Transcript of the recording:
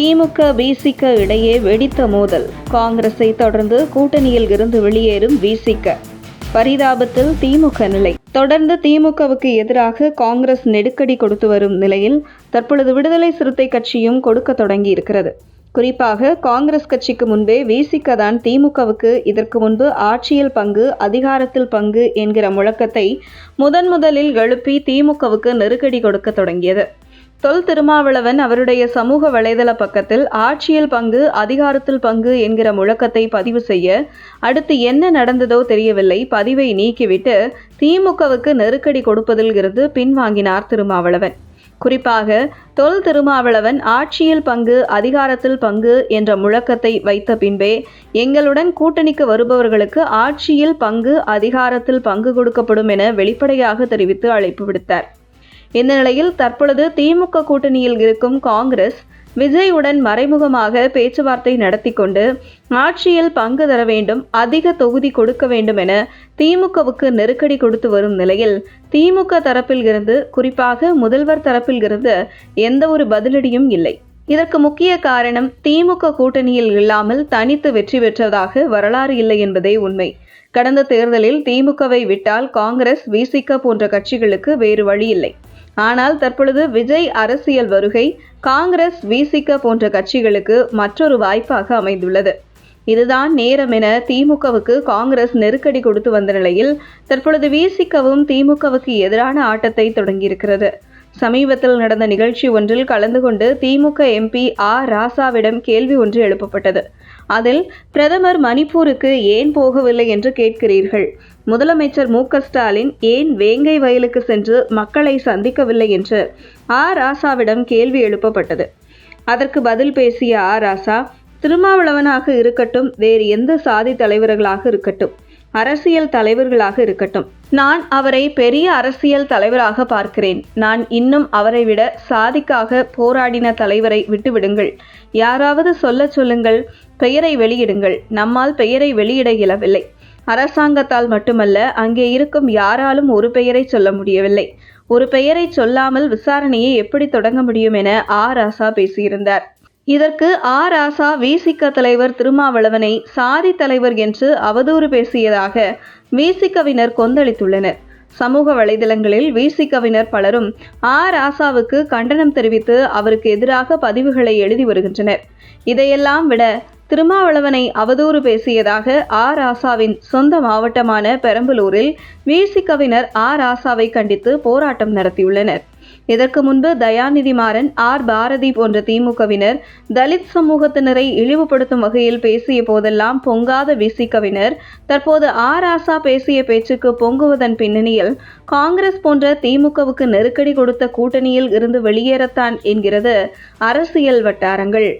திமுக விசிக இடையே வெடித்த மோதல். காங்கிரஸை தொடர்ந்து கூட்டணியில் இருந்து வெளியேறும் விசிக. பரிதாபத்தில் திமுக நிலை. தொடர்ந்து திமுகவுக்கு எதிராக காங்கிரஸ் நெருக்கடி கொடுத்து வரும் நிலையில் தற்பொழுது விடுதலை சிறுத்தை கட்சியும் கொடுக்க தொடங்கி இருக்கிறது. குறிப்பாக காங்கிரஸ் கட்சிக்கு முன்பே விசிக தான் திமுகவுக்கு இதற்கு முன்பு ஆட்சியில் பங்கு, அதிகாரத்தில் பங்கு என்கிற முழக்கத்தை முதலில் எழுப்பி திமுகவுக்கு நெருக்கடி கொடுக்க தொடங்கியது. தொல் திருமாவளவன் அவருடைய சமூக வலைதள பக்கத்தில் ஆட்சியில் பங்கு, அதிகாரத்தில் பங்கு என்கிற முழக்கத்தை பதிவு செய்ய அடுத்து என்ன நடந்ததோ தெரியவில்லை. பதிவை நீக்கிவிட்டு திமுகவுக்கு நெருக்கடி கொடுப்பதில் இருந்து பின்வாங்கினார் திருமாவளவன். குறிப்பாக தொல் திருமாவளவன் ஆட்சியில் பங்கு, அதிகாரத்தில் பங்கு என்ற முழக்கத்தை வைத்த பின்பே எங்களுடன் கூட்டணிக்கு வருபவர்களுக்கு ஆட்சியில் பங்கு, அதிகாரத்தில் பங்கு கொடுக்கப்படும் என வெளிப்படையாக தெரிவித்து அழைப்பு விடுத்தார். இந்த நிலையில் தற்பொழுது திமுக கூட்டணியில் இருக்கும் காங்கிரஸ் விஜயுடன் மறைமுகமாக பேச்சுவார்த்தை நடத்தி கொண்டு ஆட்சியில் பங்கு தர வேண்டும், அதிக தொகுதி கொடுக்க வேண்டும் என திமுகவுக்கு நெருக்கடி கொடுத்து வரும் நிலையில் திமுக தரப்பில் இருந்து, குறிப்பாக முதல்வர் தரப்பில் இருந்து எந்த ஒரு பதிலடியும் இல்லை. இதற்கு முக்கிய காரணம் திமுக கூட்டணியில் இல்லாமல் தனித்து வெற்றி பெற்றதாக வரலாறு இல்லை என்பதே உண்மை. கடந்த தேர்தலில் திமுகவை விட்டால் காங்கிரஸ், விசிக போன்ற கட்சிகளுக்கு வேறு வழி இல்லை. ஆனால் தற்பொழுது விஜய் அரசியல் வருகை காங்கிரஸ், விசிக போன்ற கட்சிகளுக்கு மற்றொரு வாய்ப்பாக அமைந்துள்ளது. இதுதான் நேரம் என திமுகவுக்கு காங்கிரஸ் நெருக்கடி கொடுத்து வந்த நிலையில் தற்பொழுது விசிகவும் திமுகவுக்கு எதிரான ஆட்டத்தை தொடங்கியிருக்கிறது. சமீபத்தில் நடந்த நிகழ்ச்சி ஒன்றில் கலந்து கொண்டு திமுக எம்பி ராசாவிடம் கேள்வி ஒன்று எழுப்பப்பட்டது. அதில் பிரதமர் மணிப்பூருக்கு ஏன் போகவில்லை என்று கேட்கிறீர்கள், முதலமைச்சர் மு.க. ஸ்டாலின் ஏன் வேங்கை வயலுக்கு சென்று மக்களை சந்திக்கவில்லை என்று ராசாவிடம் கேள்வி எழுப்பப்பட்டது. அதற்கு பதில் பேசிய ராசா, திருமாவளவனாக இருக்கட்டும், வேறு எந்த சாதி தலைவர்களாக இருக்கட்டும், அரசியல் தலைவர்களாக இருக்கட்டும், நான் அவரை பெரிய அரசியல் தலைவராக பார்க்கிறேன். நான் இன்னும் அவரை விட சாதிக்காக போராடின தலைவரை விட்டுவிடுங்கள். யாராவது சொல்லுங்கள், பெயரை வெளியிடுங்கள். நம்மால் பெயரை வெளியிட இயலவில்லை. அரசாங்கத்தால் மட்டுமல்ல, அங்கே இருக்கும் யாராலும் ஒரு பெயரை சொல்ல முடியவில்லை. ஒரு பெயரை சொல்லாமல் விசாரணையை எப்படி தொடங்க முடியும் என ராசா பேசியிருந்தார். இதற்கு ராசா விசிக தலைவர் திருமாவளவனை சாதி தலைவர் என்று அவதூறு பேசியதாக விசிகவினர் கொந்தளித்துள்ளனர். சமூக வலைதளங்களில் விசிகவினர் பலரும் ராசாவுக்கு கண்டனம் தெரிவித்து அவருக்கு எதிராக பதிவுகளை எழுதி வருகின்றனர். இதையெல்லாம் விட திருமாவளவனை அவதூறு பேசியதாக ராசாவின் சொந்த மாவட்டமான பெரம்பலூரில் விசிகவினர் ராசாவை கண்டித்து போராட்டம் நடத்தியுள்ளனர். இதற்கு முன்பு தயாநிதி மாறன், பாரதி போன்ற திமுகவினர் தலித் சமூகத்தினரை இழிவுபடுத்தும் வகையில் பேசிய போதெல்லாம் பொங்காத விசிகவினர் தற்போது ராசா பேசிய பேச்சுக்கு பொங்குவதன் பின்னணியில் காங்கிரஸ் போன்ற திமுகவுக்கு நெருக்கடி கொடுத்த கூட்டணியில் இருந்து வெளியேறத்தான் என்கிறது அரசியல் வட்டாரங்கள்.